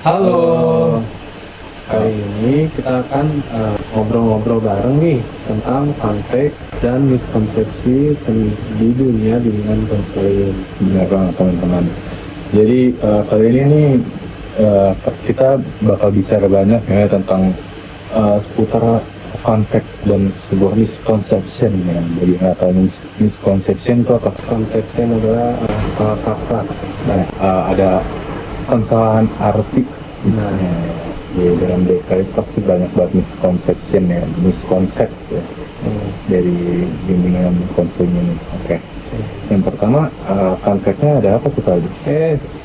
Halo, kali ini kita akan ngobrol-ngobrol bareng nih tentang fun fact dan miskonsepsi di dunia bimbingan konseling. Benar banget teman-teman. Jadi kali ini nih kita bakal bicara banyak ya tentang seputar fun fact dan sebuah misconception ya. Jadi nggak tahu misconception itu apa? Misconception adalah salah kaprah. Nah, ada kesalahan arti. Nah, di dalam BK itu pasti banyak banget misconception ya, miskonsep ya, dari bimbingan konseling ini. Oke. Yang pertama, fun fact-nya ada apa tuh tadi?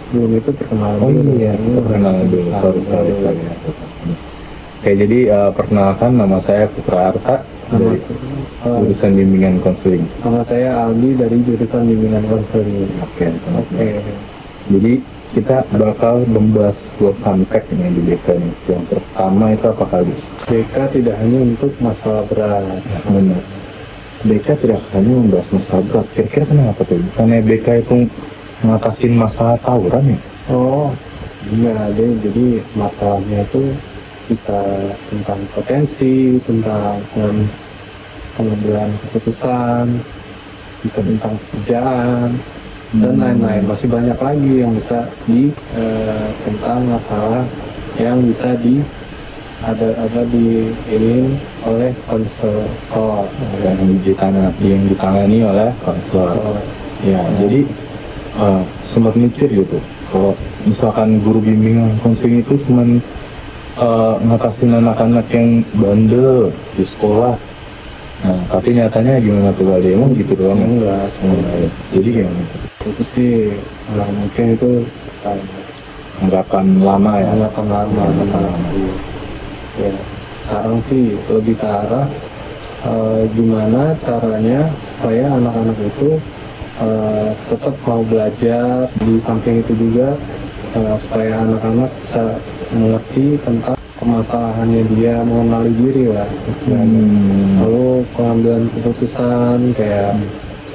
sebelum itu perkenalan Oh dulu. iya, perkenalan dulu. Sorry. Oke, jadi perkenalkan, nama saya Putra Arta dari jurusan bimbingan konseling. Nama saya Aldi dari jurusan bimbingan konseling. Oke. Jadi kita bakal membahas sebuah fun fact nih di BK nih. Yang pertama itu apa kali? BK tidak hanya untuk masalah berat. Benar. BK tidak hanya membahas masalah berat. Kira-kira kenapa tuh? Karena BK itu ngatasin masalah tawuran ya? Oh, enggak, jadi masalahnya itu bisa tentang potensi, tentang pengambilan keputusan, bisa tentang pekerjaan, dan lain-lain. Masih banyak lagi yang bisa tentang masalah yang bisa ada di ini oleh konselor yang ditangani oleh konselor. Ya, jadi sempat mikir gitu. Kalau misalkan guru bimbingan konseling itu cuman ngatasin anak-anak yang bandel di sekolah. Nah, tapi nyatanya gimana tuh kali? Emang gitu doang? enggak semuanya. Jadi gimana? Itu sih mungkin itu Anggapan lama ya? anggapan lama ya. Sekarang sih lebih ke arah gimana caranya supaya anak-anak itu tetap mau belajar. Di samping itu juga supaya anak-anak bisa mengerti tentang permasalahannya, dia mengenali diri lah istilahnya. Lalu pengambilan keputusan kayak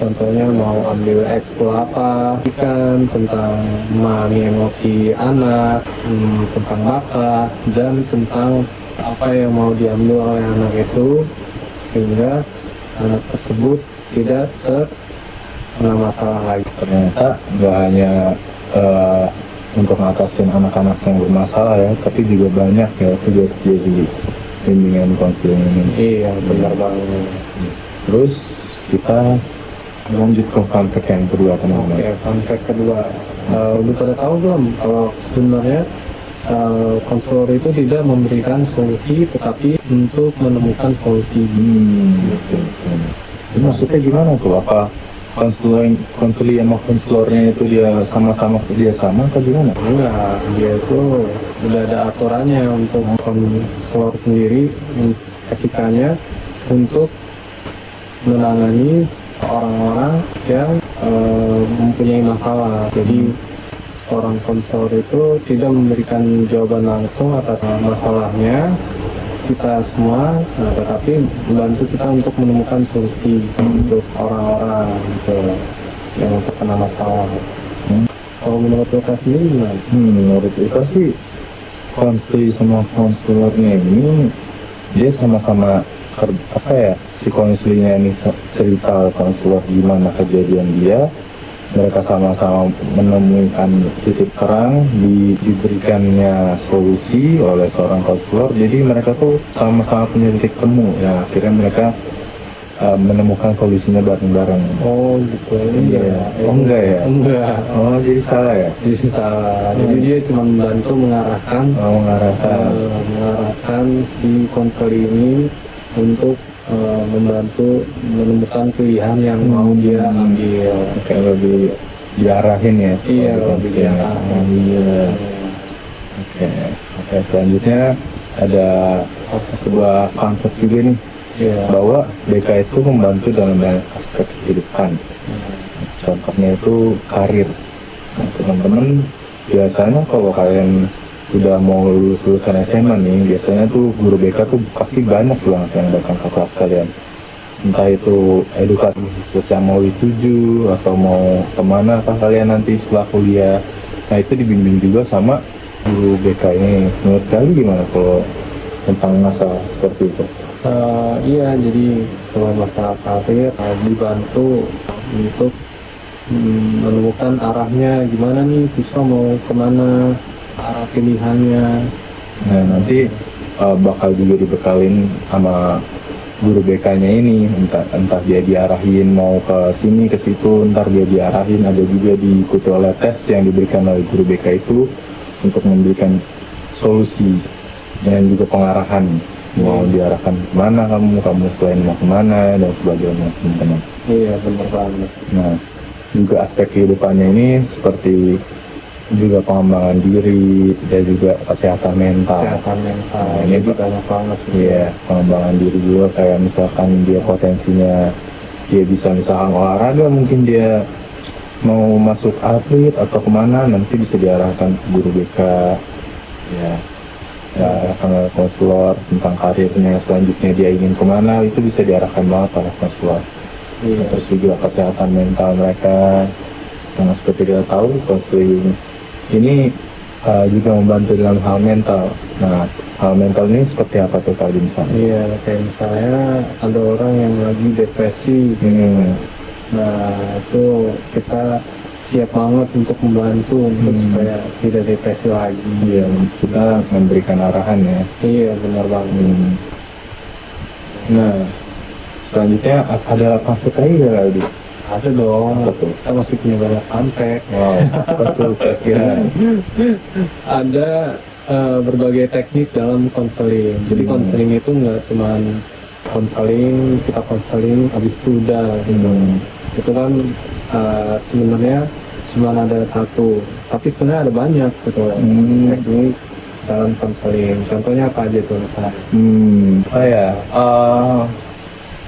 contohnya mau ambil ekskul apa, kan tentang memahami emosi anak, tentang bakat, dan tentang apa yang mau diambil oleh anak itu sehingga anak tersebut tidak terkena masalah lagi. Ternyata nggak hanya untuk ngatasin anak-anak yang bermasalah ya, tapi juga banyak ya tugas dia di bimbingan konseling ini. Iya, benar banget. Terus kita lanjut ke fun fact yang kedua teman-teman. Oke, fun fact kedua. Udah pada tahu belum kalau sebenarnya konselor itu tidak memberikan solusi, tetapi untuk menemukan solusi. Gitu. Itu maksudnya gimana tuh? Apa konseling sama konselornya itu dia sama-sama kerja sama atau gimana? Enggak, dia itu udah ada aturannya untuk konselor sendiri, etikanya untuk menangani orang-orang yang mempunyai masalah. Jadi seorang konselor itu tidak memberikan jawaban langsung atas masalahnya kita semua, tetapi membantu kita untuk menemukan solusi untuk orang-orang gitu, yang terkena masalah. Kalau menurut Lukas sendiri gimana? Menurut kita sih konseling sama konselornya ini dia sama-sama si konselingnya ini cerita konselor gimana kejadian dia, mereka sama-sama menemukan titik terang, diberikannya solusi oleh seorang konselor. Jadi mereka tuh sama-sama punya titik temu ya, akhirnya mereka menemukan solusinya bareng-bareng. Oh gitu. Iya. Oh enggak ya? Enggak. Oh jadi salah ya? Jadi salah. Jadi dia cuma membantu mengarahkan si konselor ini untuk membantu menemukan pilihan yang mau dia ambil. Kayak lebih diarahin ya? Iya, lebih diarahin. Iya. Oke, selanjutnya ada sebuah fun fact juga nih, bahwa BK itu membantu dalam banyak aspek kehidupan. Contohnya itu karir. Nah, teman-teman biasanya kalau kalian udah mau lulusan SMA nih, biasanya tuh guru BK tuh pasti banyak banget yang datang ke kelas kalian. Entah itu edukasi khusus yang mau dituju atau mau kemana kah kalian nanti setelah kuliah. Nah itu dibimbing juga sama guru BK ini. Menurut kalian gimana kalau tentang masalah seperti itu? Iya, jadi kalau masalah karir dibantu untuk menemukan arahnya gimana nih siswa mau kemana, arah pilihannya. Nah nanti bakal juga dibekalin sama guru BK-nya ini, entah dia diarahin mau ke sini ke situ, ntar dia diarahin, ada juga diikuti oleh tes yang diberikan oleh guru BK itu untuk memberikan solusi dan juga pengarahan, mau diarahkan kemana kamu selain mau kemana dan sebagainya, teman-teman. Iya, benar banget. Nah juga aspek kehidupannya ini seperti juga pengembangan diri dan juga kesehatan mental. Nah, ini juga banyak banget. Iya, pengembangan diri juga, kayak misalkan dia potensinya dia bisa misalkan olahraga, mungkin dia mau masuk atlet atau kemana, nanti bisa diarahkan ke guru BK, ya karena konselor tentang karirnya selanjutnya dia ingin kemana, itu bisa diarahkan banget oleh konselor. Iya. Terus juga kesehatan mental mereka, yang seperti kita tahu konseling ini juga membantu dalam hal mental. Nah, hal mental ini seperti apa tuh Kak misalnya? Iya, kayak misalnya ada orang yang lagi depresi. Nah, itu kita siap banget untuk membantu untuk supaya tidak depresi lagi. Iya, kita memberikan arahan ya. Iya, benar banget. Nah, selanjutnya ada konflik lagi gak Aldi? Ada dong. Betul. Kita masih punya banyak kontak. Wow, betul kira-kira. Ada berbagai teknik dalam konseling. Jadi konseling itu nggak cuma konseling, kita konseling habis itu udah gitu. Itu kan sebenarnya cuma ada satu, tapi sebenarnya ada banyak gitu teknik dalam konseling. Contohnya apa aja tuh misalnya?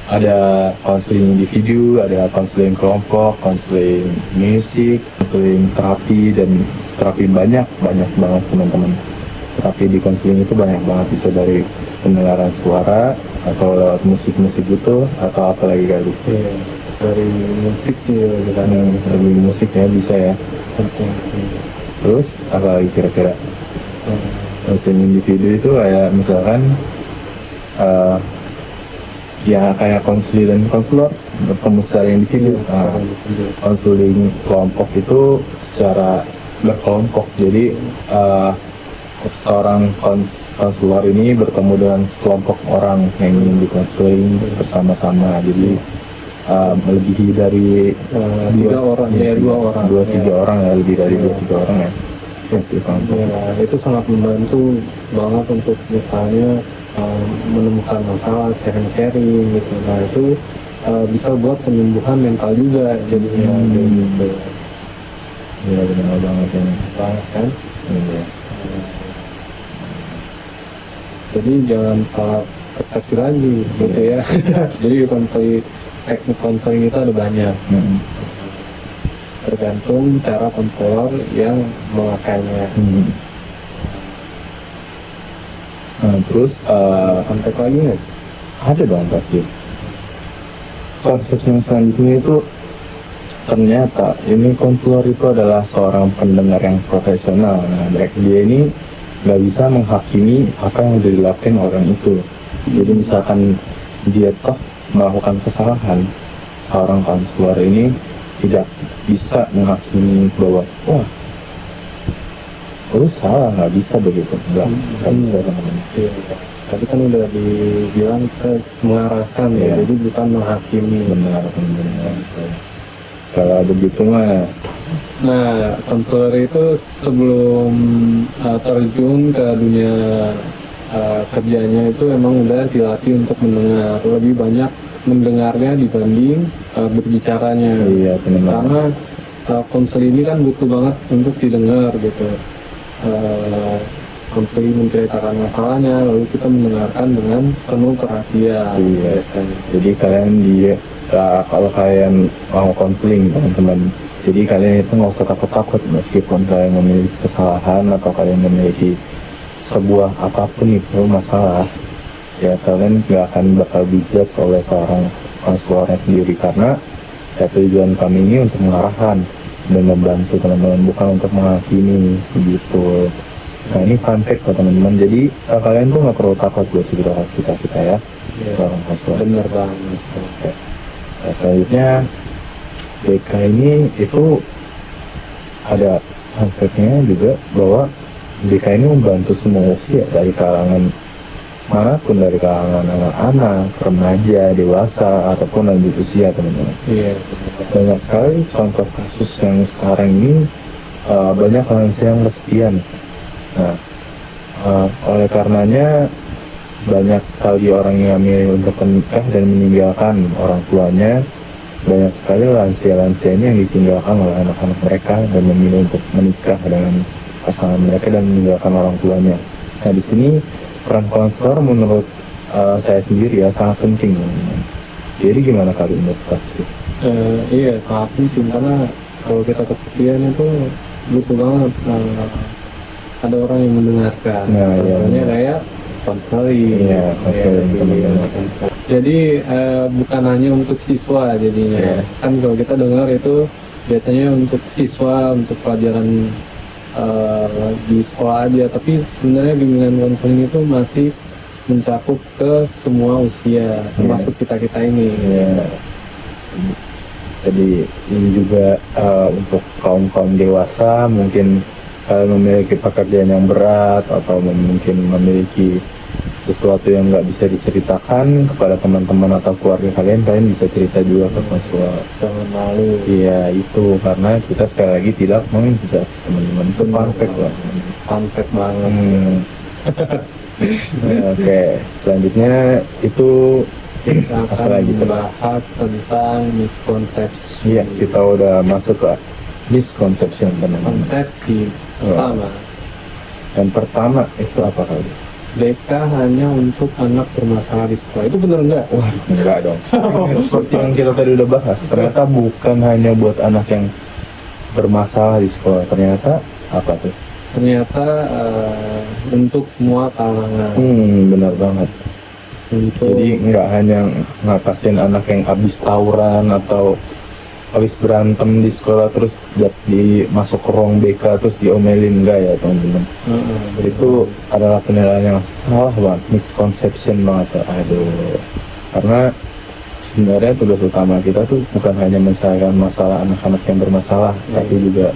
Ada konseling individu, ada konseling kelompok, konseling musik, konseling terapi, dan terapi banyak banget teman-teman. Terapi di konseling itu banyak banget, bisa dari pendengaran suara atau lewat musik-musik gitu, atau apa lagi kali? Iya, dari musik sih kan. Dari musik ya bisa ya. Terus apa lagi kira-kira? Konseling individu itu kayak misalkan ya kayak konseling dan konselor bertemu secara individu. Konseling kelompok itu secara berkelompok, jadi seorang konselor ini bertemu dengan sekelompok orang yang ingin dikonseling bersama-sama, jadi melebihi dari dua orang ya, tiga orang ya, lebih dari 2-3 orang ya. Itu sangat membantu banget untuk misalnya menemukan masalah, sharing gitu. Nah itu bisa buat penyembuhan mental juga jadinya gitu. Iya, benar banget ya. Banget kan? Iya. Jadi jangan salah persepsi lagi gitu ya. Jadi teknik konseling itu ada banyak. Tergantung cara konselor yang memakainya. Nah, terus Kontak lagi nggak? ada dong pasti. Konflik yang selanjutnya itu ternyata ini konselor itu adalah seorang pendengar yang profesional. Nah, dia ini nggak bisa menghakimi apa yang sudah dilakukan orang itu. Jadi misalkan dia toh melakukan kesalahan, seorang konselor ini tidak bisa menghakimi bahwa wah lu salah, nggak bisa begitu, nggak bisa. Tadi kan udah dibilang kita mengarahkan ya, jadi bukan menghakimi. Benar. Kalau begitu mah. Nah, konselor itu sebelum terjun ke dunia kerjanya itu emang udah dilatih untuk mendengar, lebih banyak mendengarnya dibanding berbicaranya. Iya, benar. Karena konseling ini kan butuh banget untuk didengar gitu. Konseling menceritakan masalahnya, lalu kita mendengarkan dengan penuh perhatian. Iya. Jadi kalian kalau kalian mau konseling teman-teman, jadi kalian itu nggak usah takut-takut meskipun kalian memiliki kesalahan atau kalian memiliki sebuah apapun itu masalah, ya kalian nggak akan bakal dijudge oleh seorang konselornya sendiri, karena ya tujuan kami ini untuk mengarahkan dan membantu teman-teman, bukan untuk menghakimi begitu. Nah ini fun fact buat teman-teman. Jadi kalian tuh nggak perlu takut buat cerita kita ya. Iya, Seorang konselor. bener banget. Oke. Nah, selanjutnya BK ini itu ada fun fact-nya juga bahwa BK ini membantu semua usia dari kalangan manapun, dari kalangan anak-anak, remaja, dewasa, ataupun lanjut usia teman-teman. Iya, Banyak sekali contoh kasus yang sekarang ini banyak lansia yang kesepian. Nah, oleh karenanya banyak sekali orang yang memilih untuk menikah dan meninggalkan orang tuanya. Banyak sekali lansia-lansia ini yang ditinggalkan oleh anak-anak mereka dan memilih untuk menikah dengan pasangan mereka dan meninggalkan orang tuanya. Nah, di sini peran konselor menurut saya sendiri ya sangat penting. Jadi gimana kali menurut Kak? iya sangat penting karena kalau kita kesepian itu butuh banget ada orang yang mendengarkan. Nah, iya, Contohnya benar. kayak konseling. Iya, konseling, Iya, teman-teman. konseling. Jadi bukan hanya untuk siswa jadinya. Iya. Kan kalau kita dengar itu biasanya untuk siswa, untuk pelajaran di sekolah aja. Tapi sebenarnya bimbingan konseling itu masih mencakup ke semua usia, termasuk kita-kita ini. Ya, jadi ini juga untuk kaum dewasa mungkin kalian memiliki pekerjaan yang berat atau mungkin memiliki sesuatu yang nggak bisa diceritakan kepada teman-teman atau keluarga kalian bisa cerita juga ke konselor. Jangan malu. Iya itu karena kita sekali lagi tidak menjudge teman-teman, itu fun fact lah. Fun fact banget. Oke, selanjutnya itu Kita apa akan lagi tuh? membahas tentang miskonsepsi. Iya, kita udah masuk ke misconception teman-teman. Konsepsi pertama, Yang pertama itu apa kali? BK hanya untuk anak bermasalah di sekolah. Itu benar nggak? Wah, enggak dong. Seperti yang kita tadi udah bahas, ternyata bukan hanya buat anak yang bermasalah di sekolah. Ternyata apa tuh? Ternyata untuk semua kalangan. Benar banget. Untuk Jadi nggak hanya ngatasin anak yang habis tawuran atau habis berantem di sekolah terus masuk ke ruang BK terus diomelin, enggak ya teman-teman. Itu adalah penilaian yang salah banget, misconception banget. Aduh, karena sebenarnya tugas utama kita tuh bukan hanya menyelesaikan masalah anak-anak yang bermasalah, tapi juga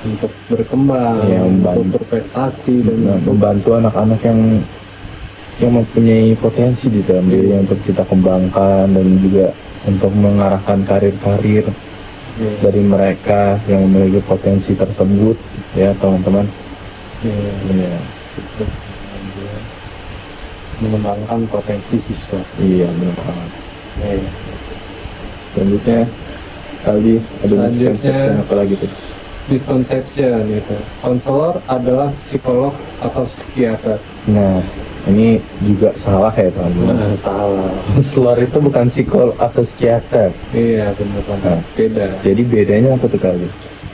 untuk berkembang, Ya, untuk berprestasi dan membantu anak-anak yang mempunyai potensi di dalam diri untuk kita kembangkan dan juga untuk mengarahkan karir-karir dari mereka yang memiliki potensi tersebut ya teman-teman. Ya. mengembangkan potensi siswa. Iya benar banget. Iya. Selanjutnya kali ada Selanjutnya- misconception apa lagi tuh? Misconception itu, konselor adalah psikolog atau psikiater. Nah ini juga salah ya teman-teman. Salah. Konselor itu bukan psikolog atau psikiater. Iya benar banget. Nah. Beda. Jadi bedanya apa tuh kali?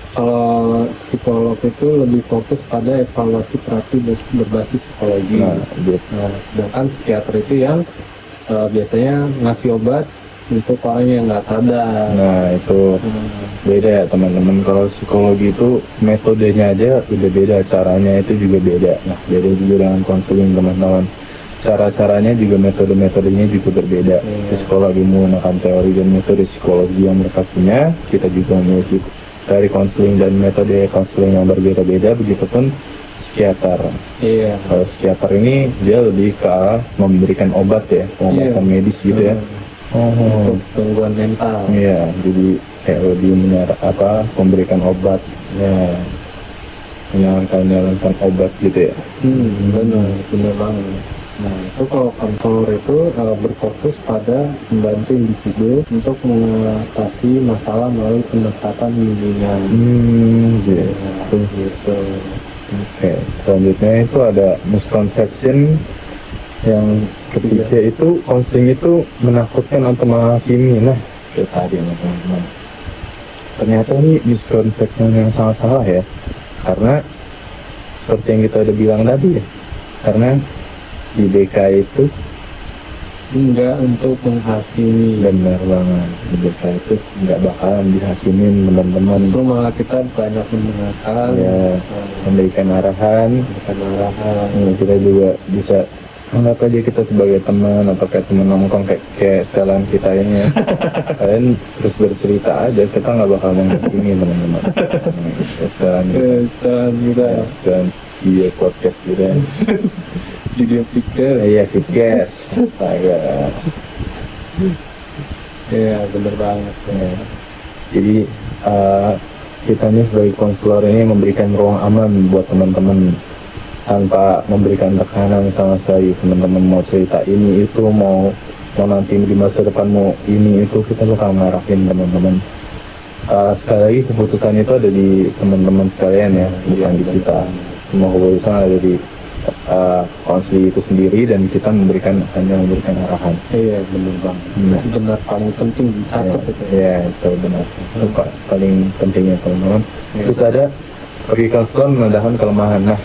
Kalau psikolog itu lebih fokus pada evaluasi terapi berbasis psikologi. Nah, gitu. Nah, sedangkan psikiater itu yang biasanya ngasih obat untuk orang yang nggak sadar. Nah itu beda ya teman-teman. Kalau psikologi itu metodenya aja udah beda, caranya itu juga beda. Nah beda juga dengan konseling teman-teman. Cara-caranya juga metodenya juga berbeda. Iya. Psikologi menggunakan teori dan metode psikologi yang mereka punya. Kita juga memiliki dari konseling dan metode konseling yang berbeda-beda. Begitupun psikiater. Iya. Kalau psikiater ini dia lebih ke arah memberikan obat ya, pengobatan Iya. medis gitu ya. Untuk gangguan mental. Iya, jadi kayak lebih memberikan obat, ya, menyarankan obat gitu ya. Benar banget. Nah, itu kalau konselor itu berfokus pada membantu individu untuk mengatasi masalah melalui pendekatan bimbingan. Gitu. Gitu. Oke, selanjutnya itu ada misconception yang ketiga itu konseling itu menakutkan atau menghakimi. Nah, kayak tadi ya teman-teman. Ternyata ini misconception yang sangat salah ya, karena seperti yang kita udah bilang tadi ya, karena di BK itu enggak untuk menghakimi. Benar banget, kita itu nggak bakalan dihakimin teman-teman. Justru malah kita banyak mendengarkan, Ya, memberikan arahan. bukan arahan. Kita juga bisa anggap aja kita sebagai teman atau kayak teman nongkrong kayak setelan kita ini ya. Kalian terus bercerita aja, kita nggak bakal menghakimi teman-teman. Setelan Setelah kita setelan video podcast gitu ya. video pikir, Iya, podcast. Astaga. ya bener banget. Ya. Jadi kita nih sebagai konselor ini memberikan ruang aman buat teman-teman tanpa memberikan tekanan sama sekali. Teman-teman mau cerita ini itu, mau nanti di masa depan mau ini itu, kita bakal ngarahin teman-teman. Sekali lagi keputusan itu ada di teman-teman sekalian ya, bukan di kita. Semua keputusan ada di konseling itu sendiri, dan kita hanya memberikan arahan. Iya bener banget. Benar paling penting dicatat itu. Ya, itu benar. Itu paling pentingnya teman-teman. Terus ada pergi konselor menandakan kelemahan. Nah,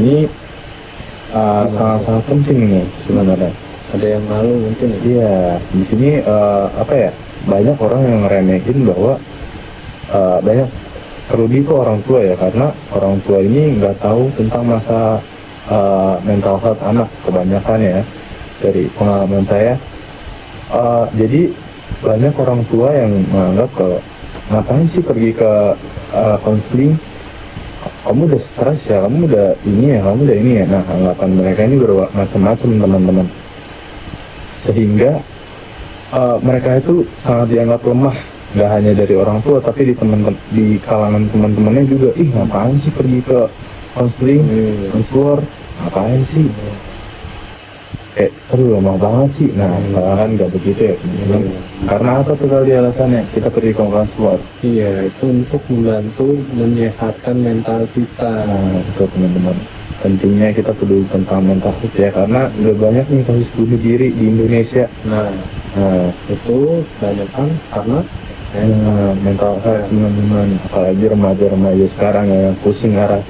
ini sangat-sangat penting nih sebenarnya. Ada yang malu mungkin ya. Iya, di sini banyak orang yang ngeremehin bahwa banyak terlebih itu orang tua ya, karena orang tua ini nggak tahu tentang masa mental health anak kebanyakan ya, dari pengalaman saya. Jadi banyak orang tua yang menganggap kalau ngapain sih pergi ke konseling, kamu udah stres ya, kamu udah ini ya. Nah, anggapan mereka ini bermacam-macam teman-teman, sehingga mereka itu sangat dianggap lemah, nggak hanya dari orang tua tapi di kalangan teman-temannya juga. Ngapain sih pergi ke konseling, konselor, ngapain sih? Aduh lemah banget sih. Nah, kan nggak begitu ya teman-teman. Karena apa tuh kali alasannya kita pergi ke konselor? Iya, itu untuk membantu menyehatkan mental kita. Nah, itu teman-teman, pentingnya kita peduli tentang mental health ya, karena udah banyak nih kasus bunuh diri di Indonesia. Nah, itu banyak kan karena mental health teman-teman, apalagi remaja-remaja sekarang yang pusing arah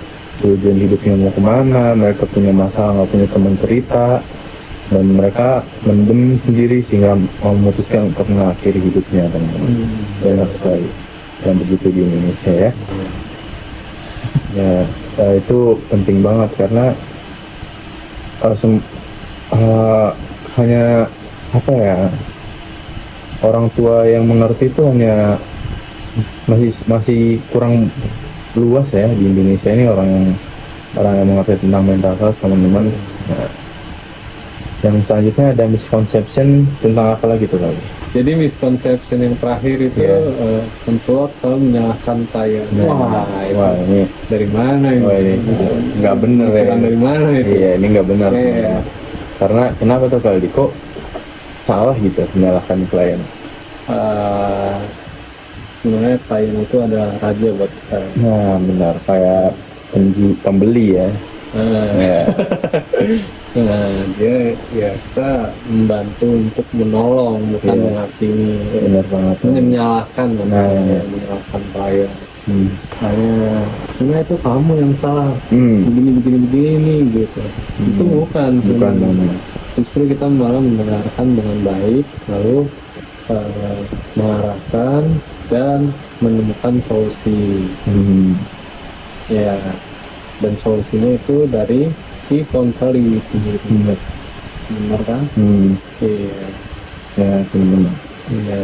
tujuan hidupnya mau kemana, mereka punya masalah, nggak punya teman cerita, dan mereka mendem sendiri sehingga memutuskan untuk mengakhiri hidupnya teman-teman. Banyak sekali yang begitu di Indonesia ya. Ya, itu penting banget karena hanya apa ya, orang tua yang mengerti itu hanya masih kurang luas ya di Indonesia ini, orang yang mengerti tentang mental health teman-teman. Nah, yang selanjutnya ada misconception tentang apa lagi tuh lagi? jadi misconception yang terakhir itu konselor selalu menyalahkan saya. Wah, ini dari mana ini? Wah, ini nggak bener ya. Dari mana itu? Iya, ini nggak benar. Iya. Karena kenapa tuh kali kok salah gitu menyalahkan klien? Sebenarnya klien itu adalah raja buat kita. Nah, benar, kayak pembeli ya. Ya. Nah, dia ya kita membantu untuk menolong, bukan Iya. menghakimi. Benar banget. Menyalahkan, Iya. menyalahkan klien. Hmm. Sebenarnya itu kamu yang salah. Hmm. Begini gitu. Itu bukan. Benar. Justru kita malah mendengarkan dengan baik, lalu mengarahkan dan menemukan solusi. Ya, dan solusinya itu dari si konseling sendiri. Benar kan? Iya. Ya, benar. Iya.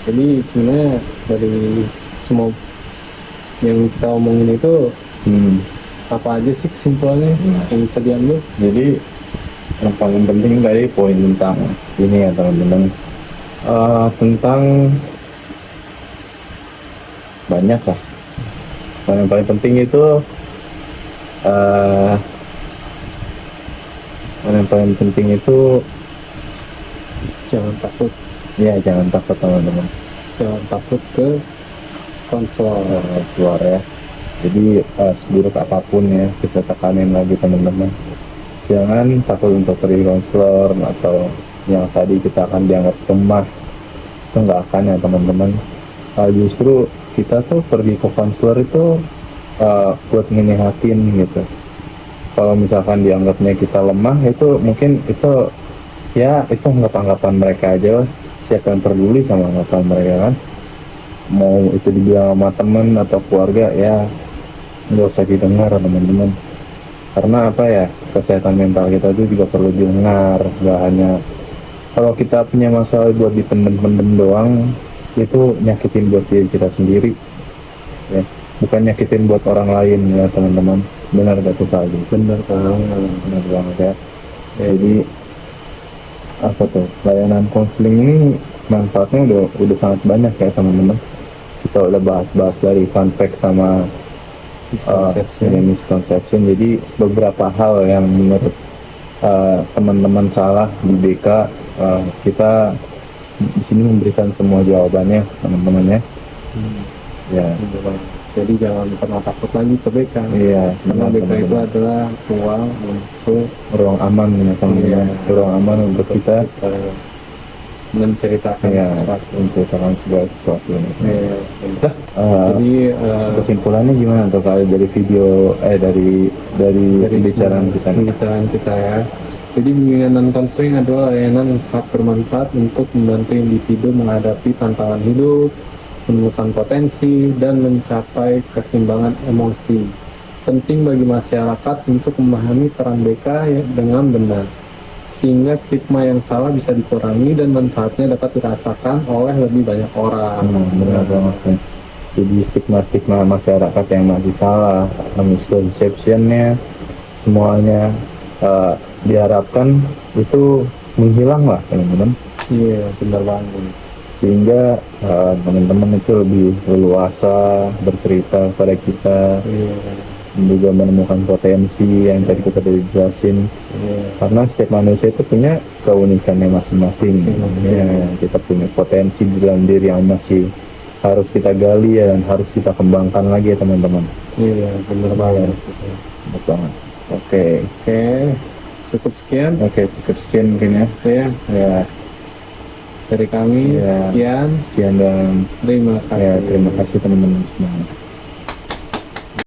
Jadi sebenarnya dari semua yang kita omongin itu apa aja sih kesimpulannya yang bisa diambil? Jadi yang paling penting tadi poin tentang ini ya teman-teman, tentang banyak lah. Yang paling penting itu Jangan takut, ya jangan takut teman-teman. jangan takut ke konselor. Keluar ya. Jadi seburuk apapun ya, kita tekanin lagi teman-teman. Jangan takut untuk pergi konselor, atau yang tadi kita akan dianggap lemah. Itu nggak akan ya teman-teman. Justru kita tuh pergi ke konselor itu buat menyehatin gitu. Kalau misalkan dianggapnya kita lemah, itu mungkin itu ya itu anggapan mereka aja lah. Siapa yang peduli sama anggapan mereka kan, mau itu dibilang sama temen atau keluarga ya nggak usah didengar teman-teman, karena apa ya, kesehatan mental kita itu juga perlu didengar. Nggak hanya kalau kita punya masalah buat dipendem-pendem doang, itu nyakitin buat diri kita sendiri ya, bukan nyakitin buat orang lain ya teman-teman. Benar gak tuh Pak Aldi? Bener banget. Benar banget ya. Jadi apa tuh, layanan konseling ini manfaatnya udah sangat banyak ya teman-teman. Kita udah bahas-bahas dari fun fact sama misconception. Jadi beberapa hal yang menurut teman-teman salah di BK, kita di sini memberikan semua jawabannya teman-teman ya. Ya. Bener banget. Jadi jangan pernah takut lagi ke BK. Iya, Karena benar, BK itu teman-teman. adalah ruang untuk Ruang aman ya teman-teman. Iya. Ruang aman untuk kita menceritakan ya sesuatu. menceritakan segala sesuatu ini. Iya, bener. Eh, Jadi kesimpulannya gimana tuh kalau dari video dari pembicaraan kita nih? pembicaraan kita ya. Jadi bimbingan dan konseling adalah layanan yang sangat bermanfaat untuk membantu individu menghadapi tantangan hidup, menemukan potensi, dan mencapai keseimbangan emosi. Penting bagi masyarakat untuk memahami peran BK ya, dengan benar, sehingga stigma yang salah bisa dikurangi dan manfaatnya dapat dirasakan oleh lebih banyak orang. Benar banget nih. Jadi stigma masyarakat yang masih salah, misconceptionnya semuanya diharapkan itu menghilang lah teman-teman, Iya, benar banget. sehingga teman-teman itu lebih leluasa bercerita kepada kita, Iya, juga menemukan potensi yang tadi kita udah jelasin. iya. Karena setiap manusia itu punya keunikannya masing-masing. Masing-masing. Ya, kita punya potensi di dalam diri yang masih harus kita gali ya, dan harus kita kembangkan lagi ya teman-teman. Iya, benar banget. Betul banget. Oke, Oke, cukup sekian. cukup sekian mungkin ya. Ya, Ya, dari kami Iya. sekian. sekian dan Terima kasih. ya terima kasih teman-teman semua.